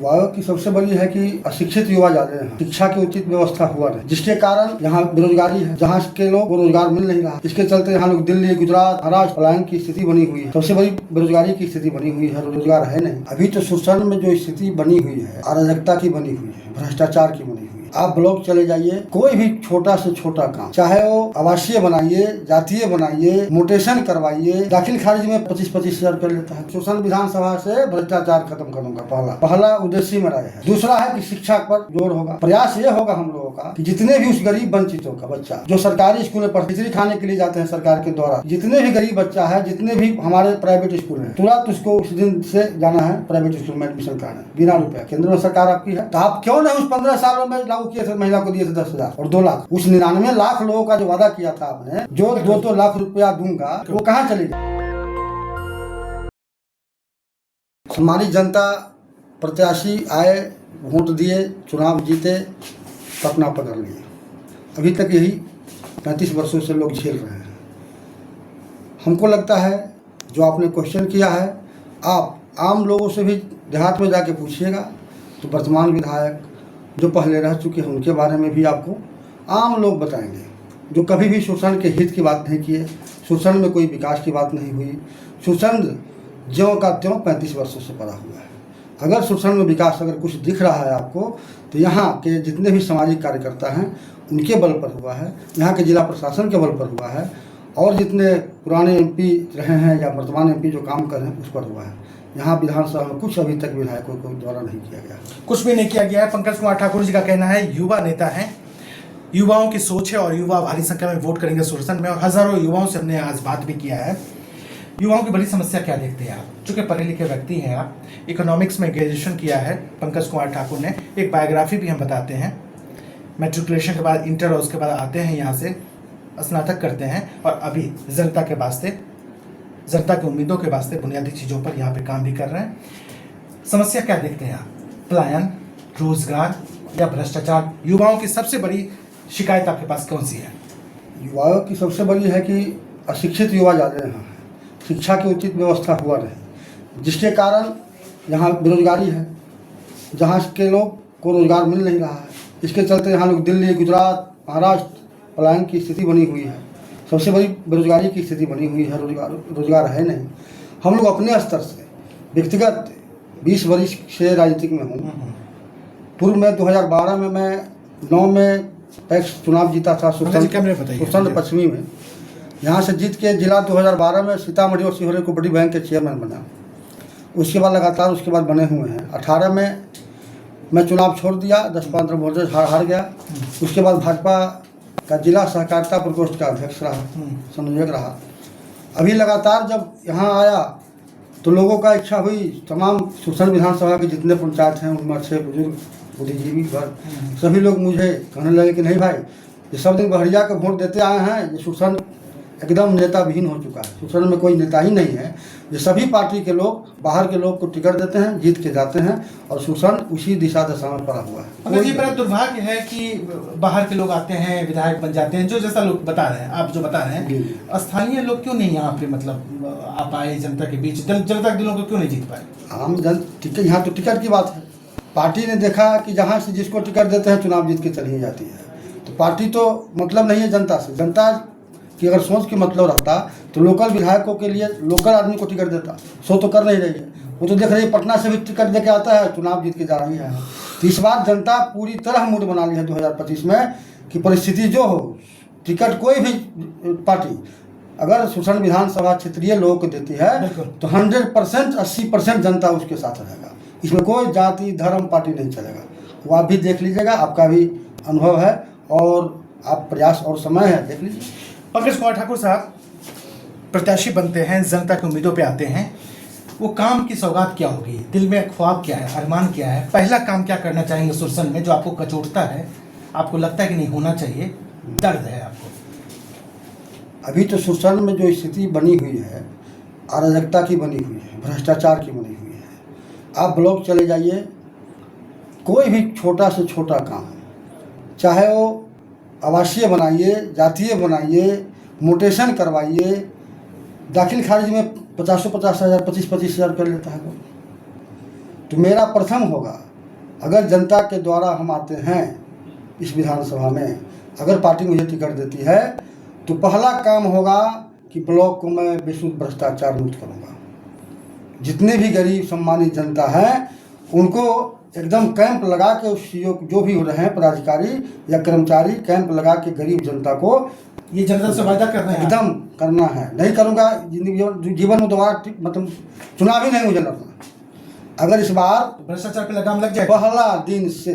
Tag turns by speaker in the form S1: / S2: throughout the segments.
S1: युवाओं की सबसे बड़ी है कि अशिक्षित युवा ज्यादा हैं, शिक्षा की उचित व्यवस्था हुआ नहीं, जिसके कारण यहाँ बेरोजगारी है। जहाँ के लोग को रोजगार मिल नहीं रहा, इसके चलते यहाँ लोग दिल्ली, गुजरात, महाराष्ट्र पलायन की स्थिति बनी हुई है। सबसे बड़ी बेरोजगारी की स्थिति बनी हुई है, रोजगार है नहीं। अभी तो शोषण में जो स्थिति बनी हुई है, अराजकता की बनी हुई है, भ्रष्टाचार की बनी हुई है। आप ब्लॉक चले जाइए, कोई भी छोटा से छोटा काम, चाहे वो आवासीय बनाइए, जातीय बनाइए, मोटेशन करवाइए, दाखिल खारिज में 25-25 हजार रुपये लेता है। शोषण विधानसभा से भ्रष्टाचार खत्म करूंगा, पहला उद्देश्य मेरा है। दूसरा है कि शिक्षा पर जोर होगा। प्रयास ये होगा हम लोगों का कि जितने भी उस गरीब वंचितों का बच्चा जो सरकारी स्कूल में खिचड़ी खाने के लिए जाते हैं सरकार के द्वारा, जितने भी गरीब बच्चा है, जितने भी हमारे प्राइवेट स्कूल है, तुरंत उसको उस दिन से जाना है प्राइवेट स्कूल में एडमिशन कराना बिना रुपया। केंद्र में सरकार आपकी है, तो आप क्यों नहीं उस 15 सालों में लागू किए थे? महिला को दिए थे 10,000 और 2 लाख। उस 99 लाख लोगों का जो वादा किया था आपने, जो 2 लाख रुपया दूंगा, वो कहाँ चले गए? हमारी जनता प्रत्याशी आए, वोट दिए, चुनाव जीते, सपना पकड़ लिए। अभी तक यही 35 वर्षों से लोग झेल रहे हैं। हमको लगता है जो आपने क्वेश्चन किया है, आप आम लोगों से भी देहात में जाके पूछिएगा तो वर्तमान विधायक जो पहले रह चुके हैं उनके बारे में भी आपको आम लोग बताएंगे, जो कभी भी शोषण के हित की बात नहीं किए, शोषण में कोई विकास की बात नहीं हुई। शोषण ज्यों का त्यों 35 वर्षों से पड़ा हुआ है। अगर शोषण में विकास अगर कुछ दिख रहा है आपको, तो यहाँ के जितने भी सामाजिक कार्यकर्ता हैं उनके बल पर हुआ है, यहाँ के जिला प्रशासन के बल पर हुआ है, और जितने पुराने एमपी रहे हैं या वर्तमान एमपी जो काम कर रहे हैं उस पर हुआ है। यहाँ विधानसभा में कुछ अभी तक विधायकों को द्वारा नहीं किया गया,
S2: कुछ भी नहीं किया गया है। पंकज कुमार ठाकुर जी का कहना है युवा नेता हैं, युवाओं की सोच है और युवा भारी संख्या में वोट करेंगे शोषण में, और हजारों युवाओं से हमने आज बात भी किया है। युवाओं की बड़ी समस्या क्या देखते हैं आप? चूंकि पढ़े लिखे व्यक्ति हैं आप, इकोनॉमिक्स में ग्रेजुएशन किया है पंकज कुमार ठाकुर ने, एक बायोग्राफी भी हम बताते हैं। मैट्रिकुलेशन के बाद इंटर और उसके बाद आते हैं यहाँ से स्नातक करते हैं, और अभी जनता के वास्ते, जनता की उम्मीदों के वास्ते बुनियादी चीज़ों पर यहाँ पे काम भी कर रहे हैं। समस्या क्या देखते हैं आप? पलायन, रोजगार या भ्रष्टाचार? युवाओं की सबसे बड़ी शिकायत आपके पास कौन सी है?
S1: युवाओं की सबसे बड़ी है कि अशिक्षित युवा ज़्यादा यहाँ है, शिक्षा की उचित व्यवस्था हुआ नहीं, जिसके कारण यहाँ बेरोजगारी है। जहाँ के लोग को रोजगार मिल नहीं रहा है, इसके चलते यहाँ लोग दिल्ली, गुजरात, महाराष्ट्र पलायन की स्थिति बनी हुई है। सबसे बड़ी बेरोजगारी की स्थिति बनी हुई है, रोजगार है नहीं। हम लोग अपने स्तर से व्यक्तिगत 20 वर्ष से राजनीतिक में हूँ। पूर्व में 2012 में मैं 9 में पैक्स चुनाव जीता था सुरसंड पश्चिमी में। यहाँ से जीत के जिला 2012 में सीतामढ़ी और शिवहर को बड़ी बैंक के चेयरमैन बना। उसके बाद लगातार उसके बाद बने हुए हैं। 18 में मैं चुनाव छोड़ दिया, 10-15 वोट से हार गया। उसके बाद भाजपा का जिला सहकारिता प्रकोष्ठ का अध्यक्ष रहा, संयोजक रहा। अभी लगातार जब यहाँ आया तो लोगों का इच्छा हुई, तमाम शोषण विधानसभा के जितने पंचायत हैं उनमें अच्छे बुजुर्ग बुद्धिजीवी वर्ग सभी लोग मुझे कहने लगे कि नहीं भाई, ये सब दिन बहरिया का वोट देते आए हैं, ये शोषण एकदम नेता विहीन हो चुका है। शोषण में कोई नेता ही नहीं है। ये सभी पार्टी के लोग बाहर के लोग को टिकट देते हैं, जीत के जाते हैं, और शोषण उसी दिशा दशा में पड़ा हुआ है।
S2: पंकज जी, बड़ा दुर्भाग्य है कि बाहर के लोग आते हैं, विधायक बन जाते हैं, जो जैसा लोग बता रहे हैं, आप जो बता रहे हैं, स्थानीय लोग क्यों नहीं यहाँ पे मतलब आ पाए जनता के बीच? जनता के दिलों को क्यों नहीं जीत पाए?
S1: आम जन टिकट, यहाँ तो टिकट की बात है। पार्टी ने देखा कि जहाँ से जिसको टिकट देते हैं चुनाव जीत के चली जाती है, तो पार्टी तो मतलब नहीं है जनता से। जनता कि अगर सोच के मतलब रहता तो लोकल विधायकों के लिए लोकल आदमी को टिकट देता। सो तो कर नहीं रही है, वो तो देख रही है पटना से भी टिकट दे के आता है, चुनाव जीत के जा रही है। तो इस बार जनता पूरी तरह मूड बना ली है 2025 में कि परिस्थिति जो हो, टिकट कोई भी पार्टी अगर शोषण विधानसभा क्षेत्रीय लोगों को देती है तो 100% 80% जनता उसके साथ रहेगा। इसमें कोई जाति धर्म पार्टी नहीं चलेगा। वो आप भी देख लीजिएगा, आपका भी अनुभव है और आप प्रयास और समय है, देख लीजिए।
S2: पंकज कुमार ठाकुर साहब प्रत्याशी बनते हैं, जनता की उम्मीदों पे आते हैं, वो काम की सौगात क्या होगी? दिल में ख्वाब क्या है, अरमान क्या है? पहला काम क्या करना चाहेंगे शोषण में, जो आपको कचोटता है, आपको लगता है कि नहीं होना चाहिए, दर्द है आपको?
S1: अभी तो शोषण में जो स्थिति बनी हुई है, अराजकता की बनी हुई है, भ्रष्टाचार की बनी हुई है। आप ब्लॉक चले जाइए, कोई भी छोटा से छोटा काम, चाहे वो आवासीय बनाइए, जातीय बनाइए, मोटेशन करवाइए, दाखिल खारिज में 50-50 हज़ार 25-25 हज़ार रुपये लेता है। तो मेरा प्रथम होगा अगर जनता के द्वारा हम आते हैं इस विधानसभा में, अगर पार्टी मुझे टिकट देती है तो पहला काम होगा कि ब्लॉक को मैं विशुद्ध भ्रष्टाचार मुक्त करूँगा। जितने भी गरीब सम्मानित जनता है उनको एकदम कैंप लगा के उस जो भी हो रहे हैं पदाधिकारी या कर्मचारी, कैंप लगा के गरीब जनता को
S2: ये जनता से वायदा कर रहे हैं
S1: एकदम करना है। नहीं करूँगा जीवन में दोबारा मतलब चुनाव ही नहीं मुझे लड़ना। अगर इस बार
S2: भ्रष्टाचार पे लगाम लग जाए
S1: पहला दिन से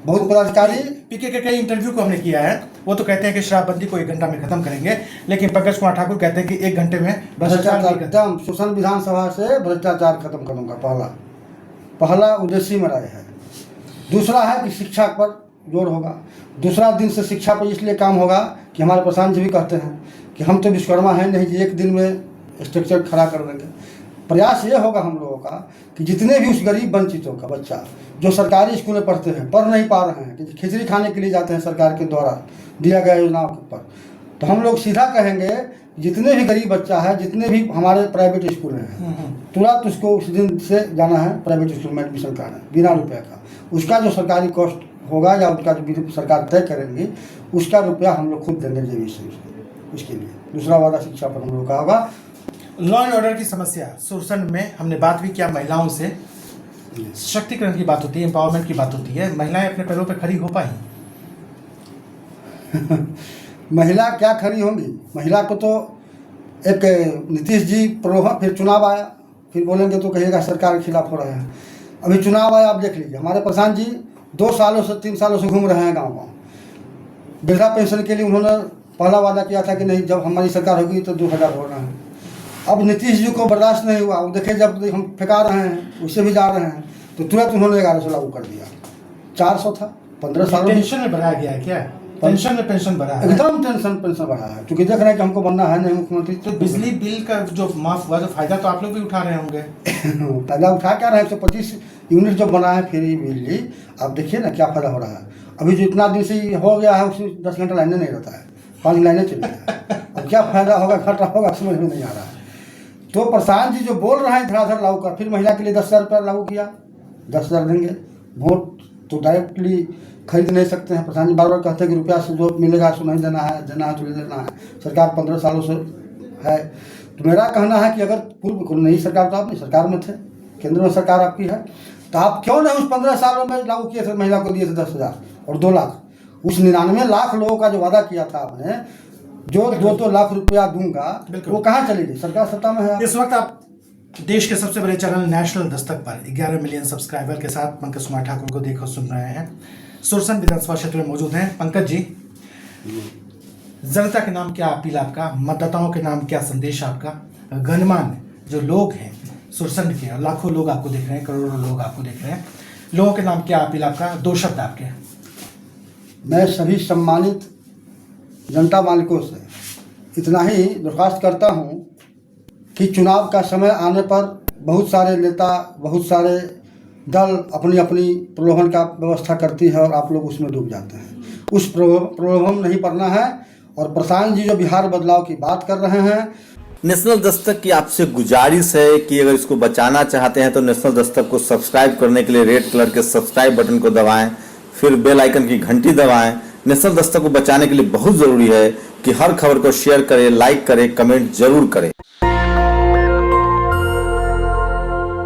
S1: बहुत पदाधिकारी
S2: पीके के कई इंटरव्यू को हमने किया है, वो तो कहते हैं कि शराबबंदी को 1 घंटा में खत्म करेंगे, लेकिन पंकज कुमार ठाकुर कहते हैं कि 1 घंटे में
S1: भ्रष्टाचार एकदम शोषण विधानसभा से भ्रष्टाचार खत्म करूँगा। पहला उद्देश्य मेरा है। दूसरा है कि शिक्षा पर जोर होगा। दूसरा दिन से शिक्षा पर इसलिए काम होगा कि हमारे प्रशांत जी भी कहते हैं कि हम तो विश्वकर्मा हैं नहीं कि 1 दिन में स्ट्रक्चर खड़ा कर देंगे। प्रयास ये होगा हम लोगों का कि जितने भी उस गरीब वंचितों का बच्चा जो सरकारी स्कूल में पढ़ते हैं, पढ़ नहीं पा रहे हैं, कि खिचड़ी खाने के लिए जाते हैं सरकार के द्वारा दिया गया योजनाओं के ऊपर, तो हम लोग सीधा कहेंगे जितने भी गरीब बच्चा है, जितने भी हमारे प्राइवेट स्कूल हैं, तुरंत उसको उस दिन से जाना है प्राइवेट स्कूल में एडमिशन कराना बिना रुपये का। उसका जो सरकारी कॉस्ट होगा या उसका जो सरकार तय करेंगी उसका रुपया हम लोग खुद देंगे जेबी से उसके लिए। दूसरा वादा शिक्षा पर हम लोग का होगा।
S2: लॉ एंड ऑर्डर की समस्या सुरसंड में हमने बात भी किया, महिलाओं से सशक्तिकरण की बात होती है, एम्पावरमेंट की बात होती है, महिलाएं अपने पैरों पे खड़ी हो पाई?
S1: महिला क्या खड़ी होंगी? महिला को तो एक नीतीश जी प्रलोभन, फिर चुनाव आया, फिर बोलेंगे तो कहिएगा सरकार के खिलाफ हो रहे हैं। अभी चुनाव आया, आप देख लीजिए हमारे प्रशांत जी 2 सालों से 3 सालों से घूम रहे हैं गाँव। वृद्धा पेंशन के लिए उन्होंने पहला वादा किया था कि नहीं जब हमारी सरकार होगी तो 2000 हो रहा है। अब नीतीश जी को बर्दाश्त नहीं हुआ, वो देखे जब हम फेंका रहे हैं उससे भी जा रहे हैं तो तुरंत उन्होंने 1100 लागू कर दिया। 400 था 15 सालों में।
S2: पेंशन में बढ़ाया गया है क्या? पेंशन में पेंशन बढ़ा है
S1: एकदम पेंशन बढ़ा है, क्योंकि देख रहे हैं कि हमको बनना है नहीं मुख्यमंत्री।
S2: तो बिजली बिल का जो माफ हुआ तो फायदा तो आप लोग भी उठा रहे होंगे।
S1: फायदा उठा क्या रहे हैं? 125 यूनिट जो बना है फ्री बिजली, आप देखिए ना क्या फायदा हो रहा है। अभी जो इतना दिन से हो गया है उसमें 10 घंटा लाइनें नहीं रहता है, 5 लाइनें चल रही है। अब क्या फायदा होगा घाटा होगा समझ में नहीं आ रहा है। तो प्रशांत जी जो बोल रहे हैं धड़ाधड़ लागू कर, फिर महिला के लिए 10,000 रुपया लागू किया, 10,000 देंगे। वोट तो डायरेक्टली खरीद नहीं सकते हैं। प्रशांत जी बार बार कहते हैं कि रुपया से जो मिलेगा सो नहीं देना है, देना है तो ले देना है। सरकार 15 सालों से है। तो मेरा कहना है कि अगर पूर्व नई सरकार, तो आप नहीं सरकार में थे, केंद्र में सरकार आपकी है, तो आप क्यों नहीं उस 15 सालों में लागू किए थे? महिला को दिए थे 10,000 और 2 लाख। उस 99 लाख लोगों का जो वादा किया था आपने, जो 2 लाख रुपया दूंगा, वो कहाँ चली गई? सरकार सत्ता में है।
S2: इस वक्त आप देश के सबसे बड़े चैनल नेशनल दस्तक पर 11 मिलियन सब्सक्राइबर के साथ पंकज कुमार ठाकुर को देखो सुन रहे हैं। सुरसंड विधानसभा क्षेत्र में मौजूद हैं। पंकज जी, जनता के नाम क्या अपील आपका, मतदाताओं के नाम क्या संदेश आपका? गणमान्य जो लोग हैं सुरसंड के, लाखों लोग आपको देख रहे हैं, करोड़ों लोग आपको देख रहे हैं, लोगों के नाम क्या अपील आपका? 2 शब्द आपके।
S1: मैं सभी सम्मानित जनता मालिकों से इतना ही दरख्वास्त करता हूँ कि चुनाव का समय आने पर बहुत सारे नेता, बहुत सारे दल अपनी अपनी प्रलोभन का व्यवस्था करती है और आप लोग उसमें डूब जाते हैं। उस प्रलोभन नहीं पड़ना है। और प्रशांत जी जो बिहार बदलाव की बात कर रहे हैं,
S3: नेशनल दस्तक की आपसे गुजारिश है कि अगर इसको बचाना चाहते हैं तो नेशनल दस्तक को सब्सक्राइब करने के लिए रेड कलर के सब्सक्राइब बटन को दबाएं, फिर बेल आइकन की घंटी दबाएं। नेशनल दस्तक को बचाने के लिए बहुत जरूरी है कि हर खबर को शेयर करें, लाइक करें, कमेंट जरूर करें।